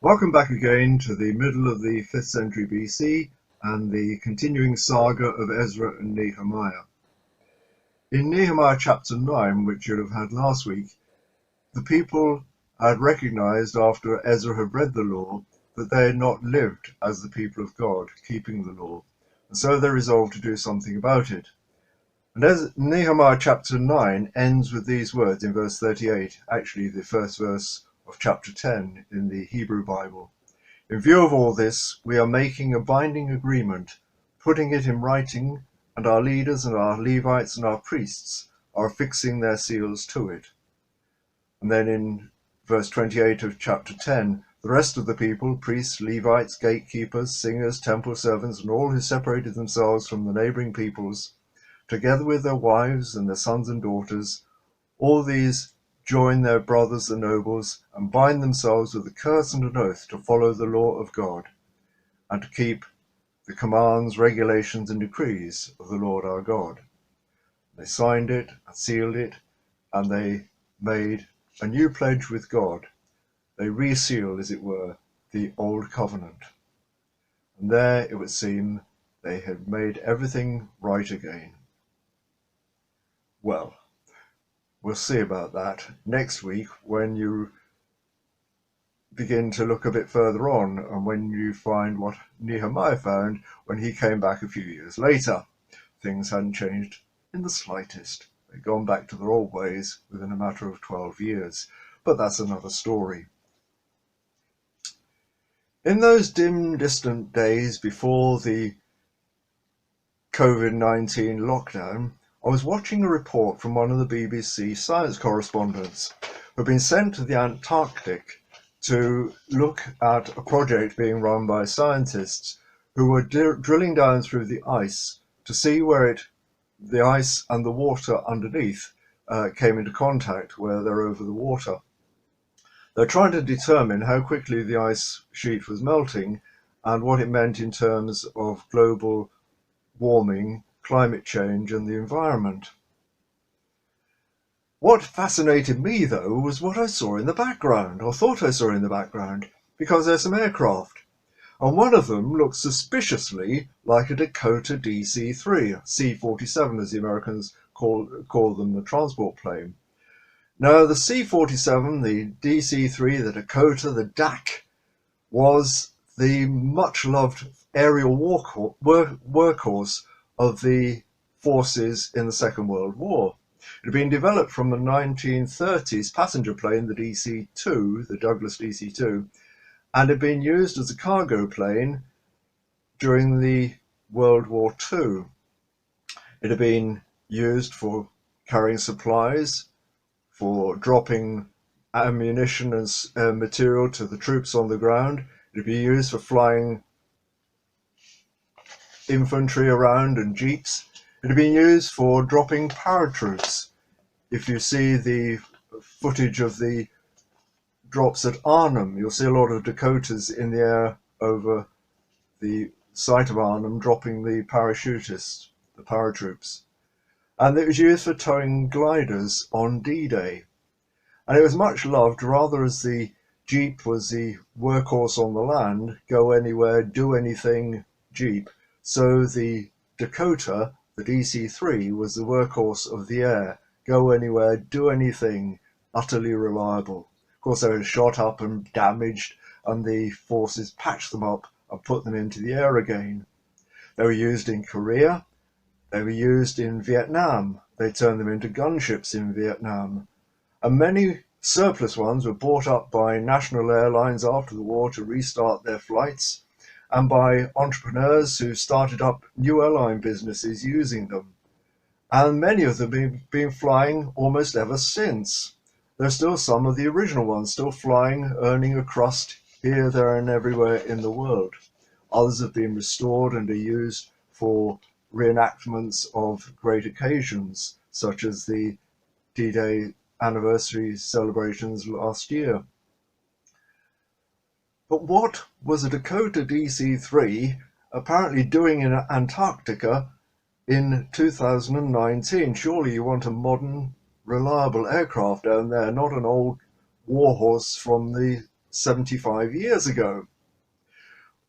Welcome back again to the middle of the 5th century BC and the continuing saga of Ezra and Nehemiah. In Nehemiah chapter 9, which you'd have had last week, the people had recognized after Ezra had read the law that they had not lived as the people of God, keeping the law, and so they resolved to do something about it. And as Nehemiah chapter 9 ends with these words in verse 38, actually the first verse of chapter 10 in the Hebrew Bible. In view of all this, we are making a binding agreement, putting it in writing, and our leaders and our Levites and our priests are affixing their seals to it. And then in verse 28 of chapter 10, the rest of the people, priests, Levites, gatekeepers, singers, temple servants, and all who separated themselves from the neighboring peoples, together with their wives and their sons and daughters, all these join their brothers the nobles and bind themselves with a curse and an oath to follow the law of God and to keep the commands, regulations, and decrees of the Lord our God. They signed it and sealed it, and they made a new pledge with God. They resealed, as it were, the old covenant. And there, it would seem, they had made everything right again. Well, we'll see about that next week when you begin to look a bit further on and when you find what Nehemiah found when he came back a few years later. Things hadn't changed in the slightest. They'd gone back to their old ways within a matter of 12 years. But that's another story. In those dim, distant days before the COVID-19 lockdown, I was watching a report from one of the BBC science correspondents who had been sent to the Antarctic to look at a project being run by scientists who were drilling down through the ice to see where the ice and the water underneath came into contact, where they're over the water. They're trying to determine how quickly the ice sheet was melting and what it meant in terms of global warming, climate change, and the environment. What fascinated me, though, was what I saw in the background, or thought I saw in the background, because there's some aircraft. And one of them looked suspiciously like a Dakota DC3, C-47 as the Americans call them, the transport plane. Now, the C-47, the DC-3, the Dakota, the DAC, was the much-loved aerial workhorse of the forces in the Second World War. It had been developed from the 1930s passenger plane, the DC-2, the Douglas DC-2, and had been used as a cargo plane during the World War II. It had been used for carrying supplies, for dropping ammunition and material to the troops on the ground. It had been used for flying infantry around and jeeps. It had been used for dropping paratroops. If you see the footage of the drops at Arnhem, you'll see a lot of Dakotas in the air over the site of Arnhem dropping the parachutists, the paratroops. And it was used for towing gliders on D-Day. And it was much loved rather as the Jeep was the workhorse on the land, go anywhere, do anything Jeep. So the Dakota, the DC-3, was the workhorse of the air, go anywhere, do anything, utterly reliable. Of course, they were shot up and damaged, and the forces patched them up and put them into the air again. They were used in Korea. They were used in Vietnam. They turned them into gunships in Vietnam. And many surplus ones were bought up by national airlines after the war to restart their flights, and by entrepreneurs who started up new airline businesses using them. And many of them have been flying almost ever since. There's still some of the original ones still flying, earning a crust here, there, and everywhere in the world. Others have been restored and are used for reenactments of great occasions, such as the D-Day anniversary celebrations last year. But what was a Dakota DC-3 apparently doing in Antarctica in 2019? Surely you want a modern, reliable aircraft down there, not an old warhorse from the 75 years ago.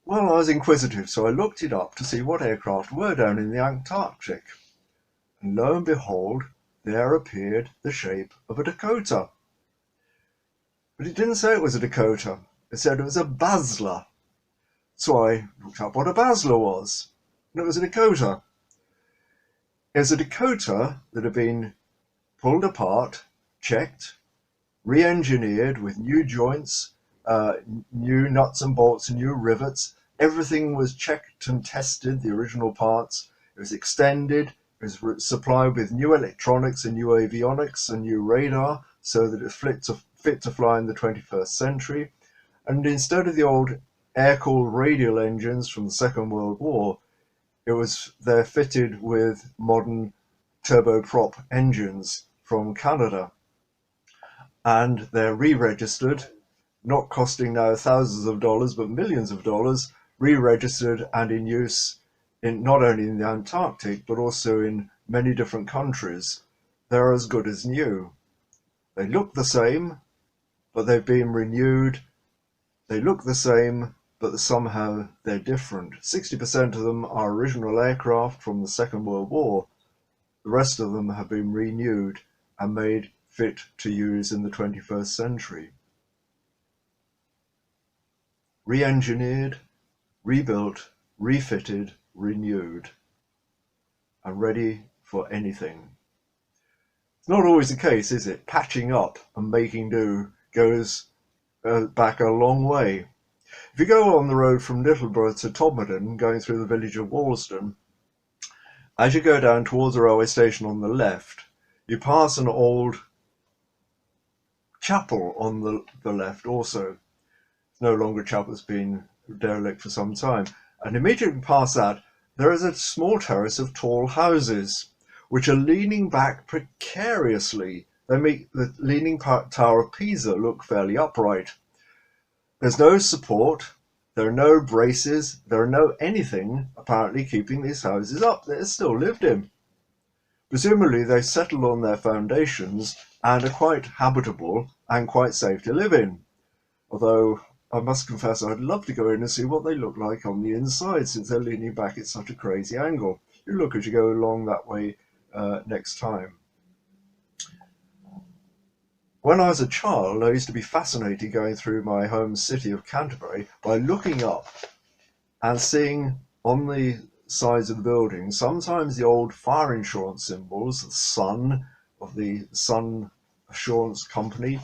Well, I was inquisitive, so I looked it up to see what aircraft were down in the Antarctic. And lo and behold, there appeared the shape of a Dakota. But it didn't say it was a Dakota. It said it was a Basler. So I looked up what a Basler was, and it was a Dakota. It was a Dakota that had been pulled apart, checked, re-engineered with new joints, new nuts and bolts and new rivets. Everything was checked and tested, the original parts. It was extended, it was supplied with new electronics and new avionics and new radar so that it fit to fly in the 21st century. And instead of the old air-cooled radial engines from the Second World War, they're fitted with modern turboprop engines from Canada. And they're re-registered, not costing now thousands of dollars, but millions of dollars, re-registered and in use not only in the Antarctic, but also in many different countries. They're as good as new. They look the same, but they've been renewed. They look the same, but somehow they're different. 60% of them are original aircraft from the Second World War. The rest of them have been renewed and made fit to use in the 21st century. Re-engineered, rebuilt, refitted, renewed, and ready for anything. It's not always the case, is it? Patching up and making do goes back a long way. If you go on the road from Littleborough to Todmorden, going through the village of Walsden, as you go down towards the railway station on the left, you pass an old chapel on the left also. It's no longer a chapel, it's been derelict for some time. And immediately past that, there is a small terrace of tall houses, which are leaning back precariously. They make the Leaning Tower of Pisa look fairly upright. There's no support, there are no braces, there are no anything apparently keeping these houses up. They're still lived in. Presumably they settled on their foundations and are quite habitable and quite safe to live in. Although I must confess I'd love to go in and see what they look like on the inside, since they're leaning back at such a crazy angle. You look as you go along that way next time. When I was a child, I used to be fascinated going through my home city of Canterbury by looking up and seeing on the sides of the buildings sometimes the old fire insurance symbols, the sun of the Sun Assurance Company,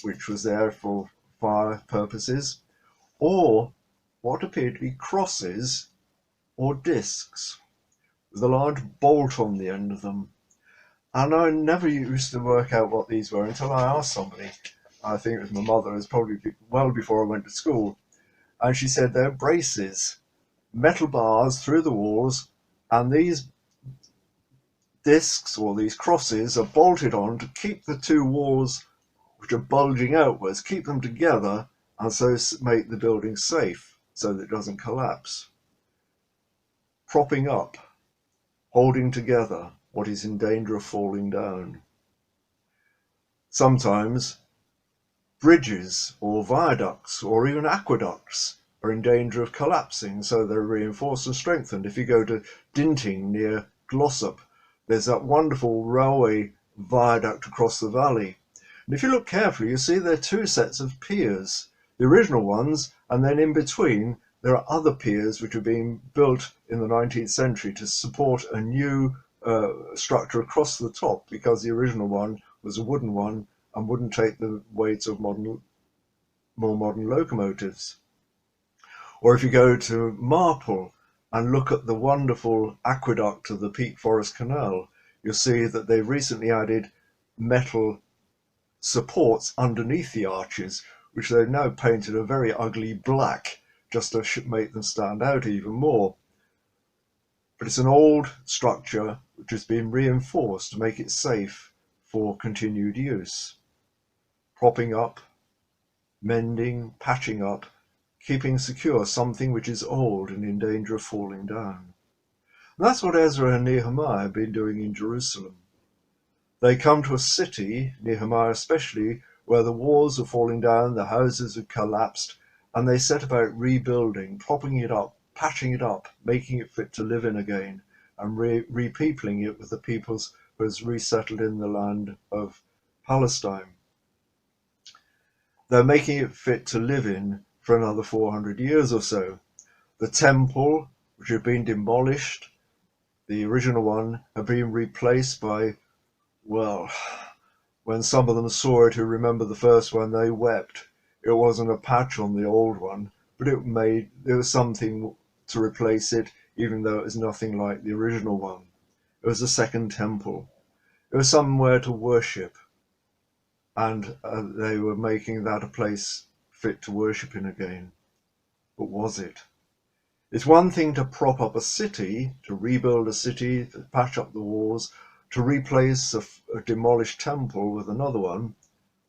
which was there for fire purposes, or what appeared to be crosses or discs with a large bolt on the end of them. And I never used to work out what these were until I asked somebody. I think it was my mother. It was probably well before I went to school. And she said they're braces, metal bars through the walls, and these discs or these crosses are bolted on to keep the two walls, which are bulging outwards, keep them together, and so make the building safe so that it doesn't collapse. Propping up, holding together what is in danger of falling down. Sometimes bridges or viaducts or even aqueducts are in danger of collapsing, so they're reinforced and strengthened. If you go to Dinting near Glossop, there's that wonderful railway viaduct across the valley. And if you look carefully, you see there are two sets of piers, the original ones, and then in between there are other piers which are being built in the 19th century to support a new structure across the top, because the original one was a wooden one and wouldn't take the weight of more modern locomotives. Or if you go to Marple and look at the wonderful aqueduct of the Peak Forest Canal, you'll see that they've recently added metal supports underneath the arches, which they've now painted a very ugly black just to make them stand out even more. But it's an old structure which has been reinforced to make it safe for continued use. Propping up, mending, patching up, keeping secure something which is old and in danger of falling down. And that's what Ezra and Nehemiah have been doing in Jerusalem. They come to a city, Nehemiah especially, where the walls were falling down, the houses had collapsed, and they set about rebuilding, propping it up, patching it up, making it fit to live in again, and repeopling it with the peoples who has resettled in the land of Palestine. They're making it fit to live in for another 400 years or so. The temple, which had been demolished, the original one, had been replaced by, well, when some of them saw it who remember the first one, they wept. It wasn't a patch on the old one, but there was something to replace it, even though it was nothing like the original one. It was a second temple. It was somewhere to worship, and they were making that a place fit to worship in again. But was it? It's one thing to prop up a city, to rebuild a city, to patch up the walls, to replace a demolished temple with another one.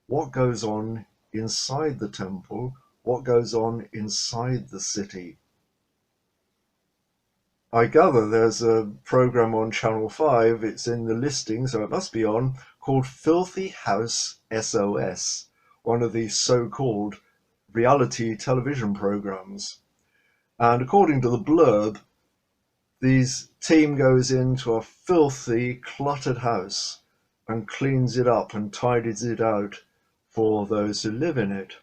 What goes on inside the temple? What goes on inside the city? I gather there's a program on Channel 5, it's in the listing, so it must be on, called Filthy House SOS, one of these so-called reality television programs. And according to the blurb, this team goes into a filthy, cluttered house and cleans it up and tidies it out for those who live in it.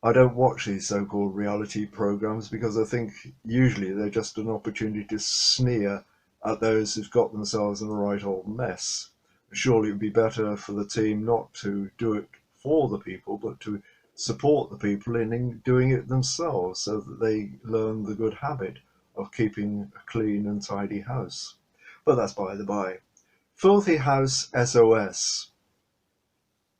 I don't watch these so-called reality programs because I think usually they're just an opportunity to sneer at those who've got themselves in a right old mess. Surely it would be better for the team not to do it for the people, but to support the people in doing it themselves so that they learn the good habit of keeping a clean and tidy house. But that's by the by. Filthy House SOS.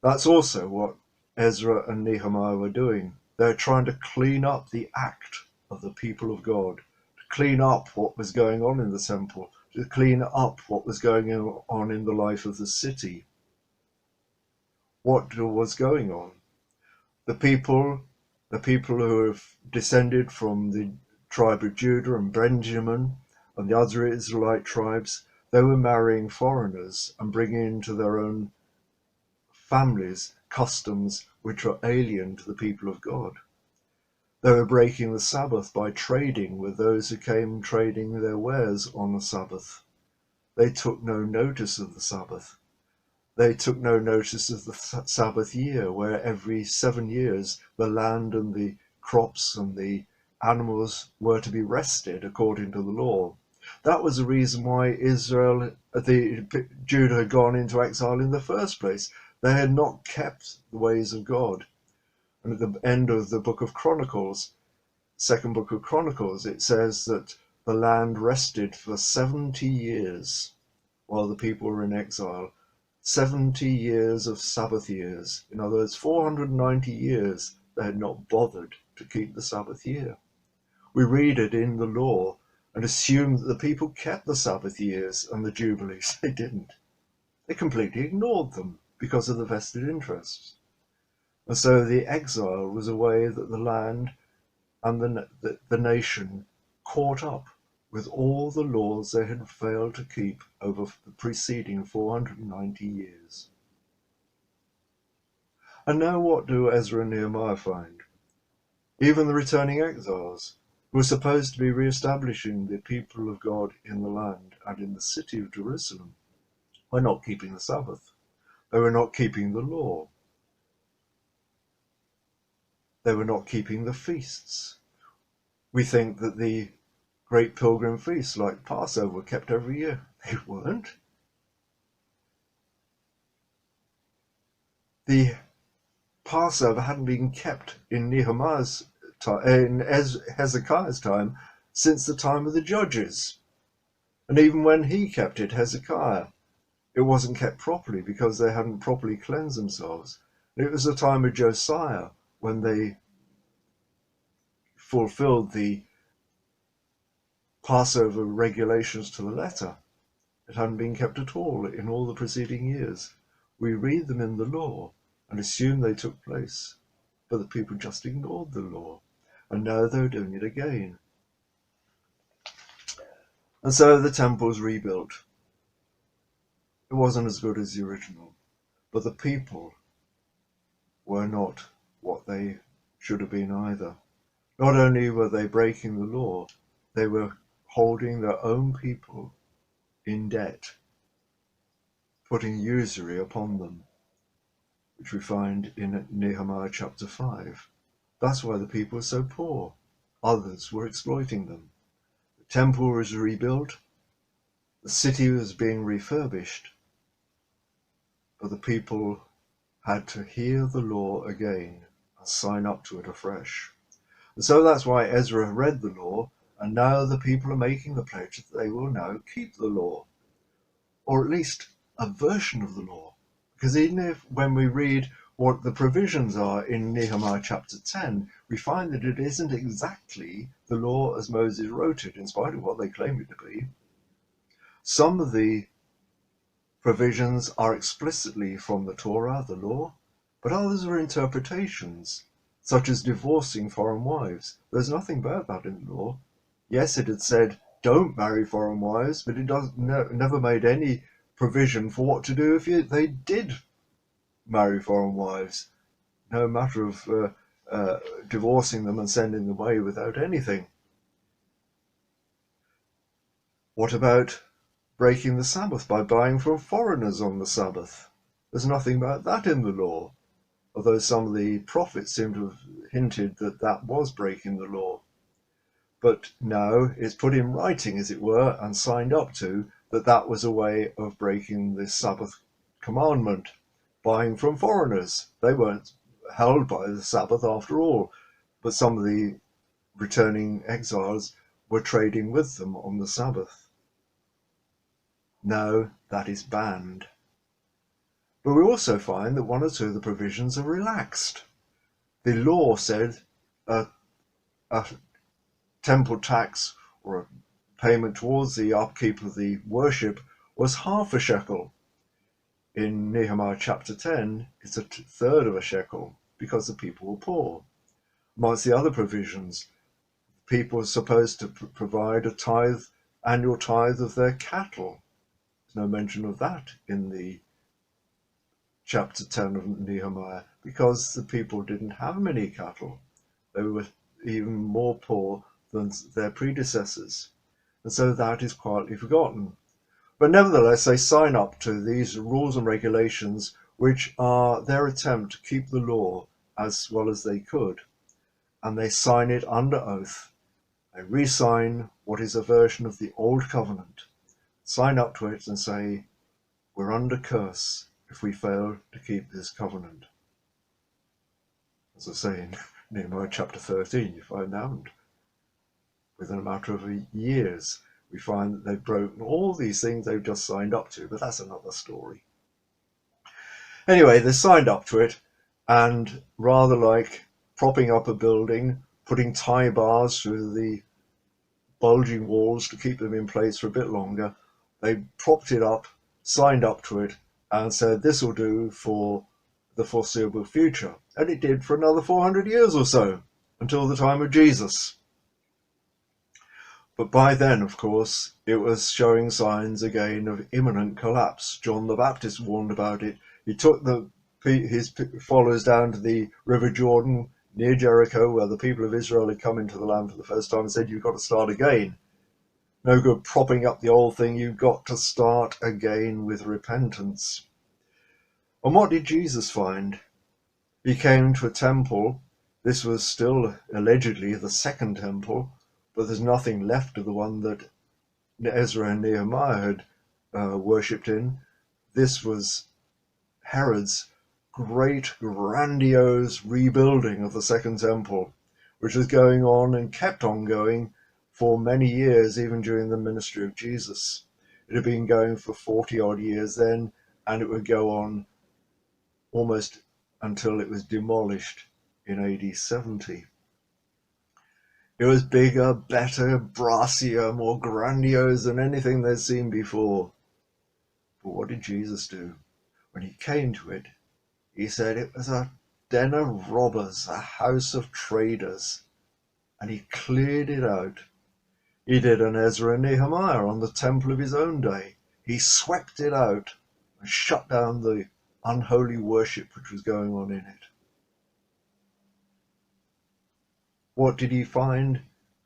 That's also what Ezra and Nehemiah were doing. They're trying to clean up the act of the people of God, to clean up what was going on in the temple, to clean up what was going on in the life of the city. What was going on? The people who have descended from the tribe of Judah and Benjamin and the other Israelite tribes, they were marrying foreigners and bringing into their own families customs which are alien to the people of God. They were breaking the Sabbath by trading with those who came trading their wares on the Sabbath. They took no notice of the Sabbath. They took no notice of the Sabbath year, where every 7 years the land and the crops and the animals were to be rested according to the law. That was the reason why Judah had gone into exile in the first place. They had not kept the ways of God. And at the end of the book of Chronicles, second book of Chronicles, it says that the land rested for 70 years while the people were in exile. 70 years of Sabbath years. In other words, 490 years they had not bothered to keep the Sabbath year. We read it in the law and assume that the people kept the Sabbath years and the Jubilees. They didn't. They completely ignored them because of the vested interests. And so the exile was a way that the land and the nation caught up with all the laws they had failed to keep over the preceding 490 years. And now what do Ezra and Nehemiah find? Even the returning exiles, who were supposed to be re-establishing the people of God in the land and in the city of Jerusalem, were not keeping the Sabbath. They were not keeping the law. They were not keeping the feasts. We think that the great pilgrim feasts like Passover were kept every year. They weren't. The Passover hadn't been kept in Nehemiah's time, in Hezekiah's time, since the time of the judges. And even when he kept it, Hezekiah, it wasn't kept properly because they hadn't properly cleansed themselves. It was the time of Josiah when they fulfilled the Passover regulations to the letter. It hadn't been kept at all in all the preceding years. We read them in the law and assume they took place, but the people just ignored the law, and now they're doing it again. And so the temple's rebuilt. It wasn't as good as the original, but the people were not what they should have been either. Not only were they breaking the law, they were holding their own people in debt, putting usury upon them, which we find in Nehemiah chapter 5. That's why the people were so poor. Others were exploiting them. The temple was rebuilt, the city was being refurbished, but the people had to hear the law again and sign up to it afresh. And so that's why Ezra read the law, and now the people are making the pledge that they will now keep the law, or at least a version of the law. Because even if, when we read what the provisions are in Nehemiah chapter 10, we find that it isn't exactly the law as Moses wrote it, in spite of what they claim it to be. Some of the provisions are explicitly from the Torah, the law, but others are interpretations, such as divorcing foreign wives. There's nothing about that in the law. Yes, it had said, don't marry foreign wives, but it never made any provision for what to do if they did marry foreign wives. No matter of divorcing them and sending them away without anything. What about breaking the Sabbath by buying from foreigners on the Sabbath? There's nothing about that in the law, although some of the prophets seem to have hinted that that was breaking the law. But now it's put in writing, as it were, and signed up to, that that was a way of breaking the Sabbath commandment, buying from foreigners. They weren't held by the Sabbath after all, but some of the returning exiles were trading with them on the Sabbath. Now that is banned. But we also find that one or two of the provisions are relaxed. The law said a temple tax or a payment towards the upkeep of the worship was half a shekel. In Nehemiah chapter 10, it's a third of a shekel because the people were poor. Amongst the other provisions, people were supposed to provide a annual tithe of their cattle. There's no mention of that in the chapter 10 of Nehemiah because the people didn't have many cattle. They were even more poor than their predecessors. And so that is quietly forgotten. But nevertheless, they sign up to these rules and regulations, which are their attempt to keep the law as well as they could. And they sign it under oath. They re-sign what is a version of the Old Covenant, sign up to it and say, we're under curse if we fail to keep this covenant. As I say in Nehemiah chapter 13, you find they haven't. Within a matter of years, we find that they've broken all these things they've just signed up to, but that's another story. Anyway, they signed up to it, and rather like propping up a building, putting tie bars through the bulging walls to keep them in place for a bit longer, they propped it up, signed up to it, and said this will do for the foreseeable future. And it did for another 400 years or so, until the time of Jesus. But by then, of course, it was showing signs again of imminent collapse. John the Baptist warned about it. He took his followers down to the River Jordan near Jericho, where the people of Israel had come into the land for the first time, and said, you've got to start again. No good propping up the old thing. You've got to start again with repentance. And what did Jesus find? He came to a temple. This was still allegedly the second temple, but there's nothing left of the one that Ezra and Nehemiah had worshipped in. This was Herod's great, grandiose rebuilding of the second temple, which was going on and kept on going for many years, even during the ministry of Jesus. It had been going for 40-odd years then, and it would go on almost until it was demolished in AD 70. It was bigger, better, brassier, more grandiose than anything they'd seen before. But what did Jesus do? When he came to it, he said it was a den of robbers, a house of traders, and he cleared it out. He did an Ezra and Nehemiah on the temple of his own day. He swept it out and shut down the unholy worship which was going on in it. What did he find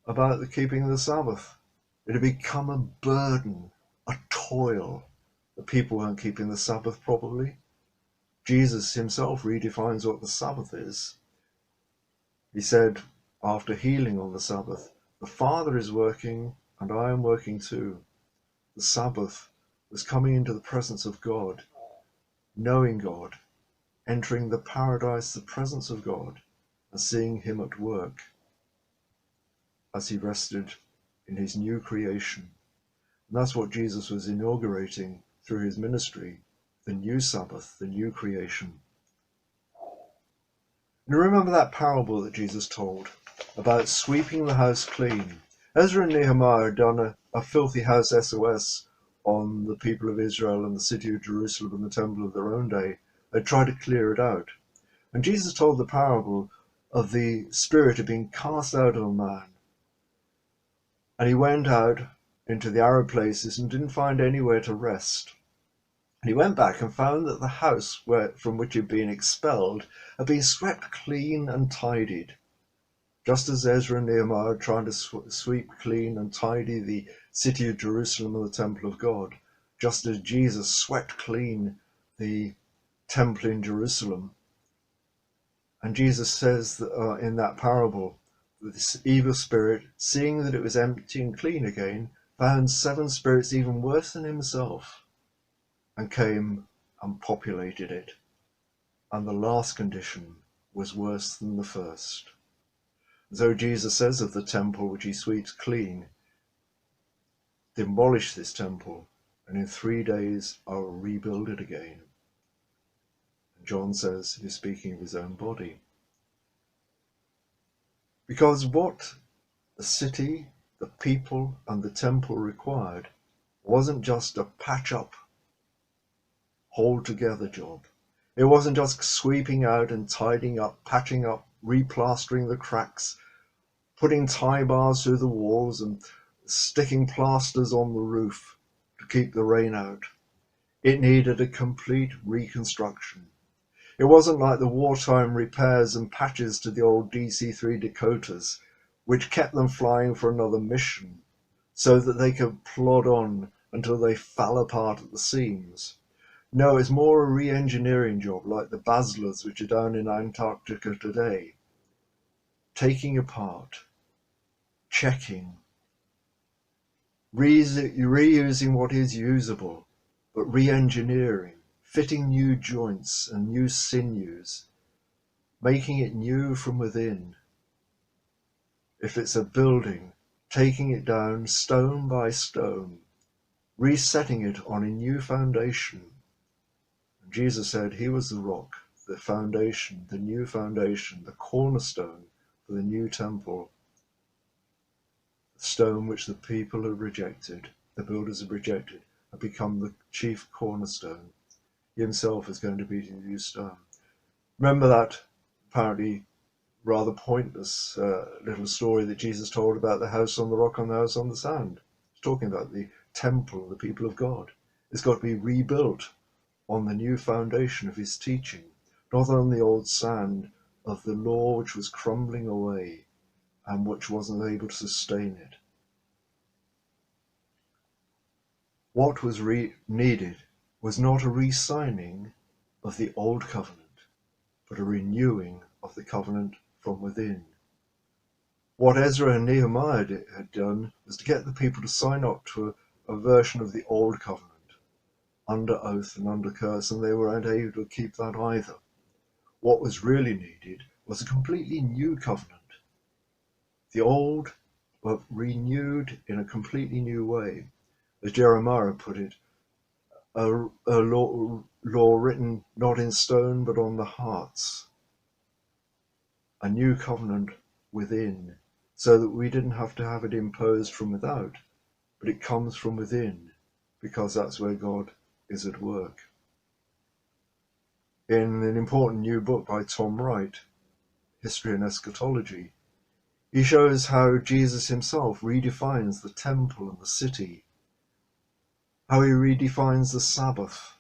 about the keeping of the Sabbath? It had become a burden, a toil. The people weren't keeping the Sabbath properly. Jesus himself redefines what the Sabbath is. He said, after healing on the Sabbath, the Father is working and I am working too. The Sabbath was coming into the presence of God, knowing God, entering the paradise, the presence of God, and seeing him at work as he rested in his new creation. And that's what Jesus was inaugurating through his ministry, the new Sabbath, the new creation. And remember that parable that Jesus told about sweeping the house clean. Ezra and Nehemiah had done a filthy house SOS on the people of Israel and the city of Jerusalem and the temple of their own day. They tried to clear it out. And Jesus told the parable of the spirit of being cast out of a man. And he went out into the arid places and didn't find anywhere to rest. And he went back and found that the house from which he had been expelled had been swept clean and tidied. Just as Ezra and Nehemiah are trying to sweep clean and tidy the city of Jerusalem and the temple of God, just as Jesus swept clean the temple in Jerusalem. And Jesus says that, in that parable, this evil spirit, seeing that it was empty and clean again, found 7 spirits even worse than himself and came and populated it. And the last condition was worse than the first. So Jesus says of the temple which he sweeps clean, demolish this temple, and in 3 days I will rebuild it again. And John says he's speaking of his own body. Because what the city, the people, and the temple required wasn't just a patch-up, hold-together job. It wasn't just sweeping out and tidying up, patching up, replastering the cracks, putting tie bars through the walls and sticking plasters on the roof to keep the rain out. It needed a complete reconstruction. It wasn't like the wartime repairs and patches to the old DC3 Dakotas, which kept them flying for another mission, so that they could plod on until they fell apart at the seams. No, it's more a re-engineering job like the Baslers, which are down in Antarctica today. Taking apart, checking, reusing what is usable, but re-engineering, fitting new joints and new sinews, making it new from within. If it's a building, taking it down stone by stone, resetting it on a new foundation. And Jesus said he was the rock, the foundation, the new foundation, the cornerstone for the new temple. The stone which the people had rejected, the builders had rejected, had become the chief cornerstone. He himself is going to be the new stone. Remember that apparently rather pointless little story that Jesus told about the house on the rock and the house on the sand. He's talking about the temple, the people of God. It's got to be rebuilt on the new foundation of his teaching, not on the old sand of the law which was crumbling away and which wasn't able to sustain it. What was needed was not a re-signing of the old covenant, but a renewing of the covenant from within. What Ezra and Nehemiah had done was to get the people to sign up to a version of the old covenant, under oath and under curse, and they weren't able to keep that either. What was really needed was a completely new covenant. The old were renewed in a completely new way. As Jeremiah put it, a law written not in stone but on the hearts. A new covenant within, so that we didn't have to have it imposed from without, but it comes from within, because that's where God is at work. In an important new book by Tom Wright, History and Eschatology, he shows how Jesus himself redefines the temple and the city, how he redefines the Sabbath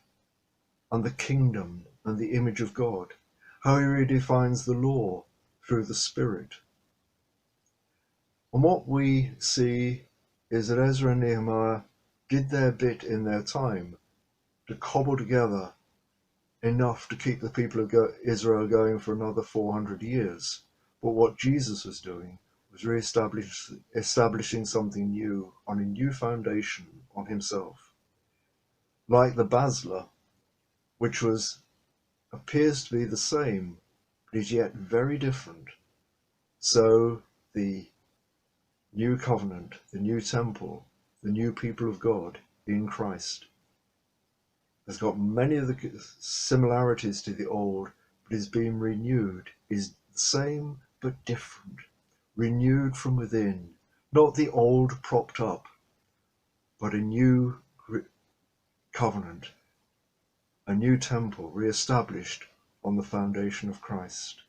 and the kingdom and the image of God, how he redefines the law through the Spirit. And what we see is that Ezra and Nehemiah did their bit in their time to cobble together enough to keep the people of Israel going for another 400 years. But what Jesus was doing was establishing something new on a new foundation on himself. Like the Basla, which appears to be the same, but is yet very different. So the new covenant, the new temple, the new people of God in Christ has got many of the similarities to the old, but is being renewed, is the same but different, renewed from within, not the old propped up, but a new covenant, a new temple re-established on the foundation of Christ.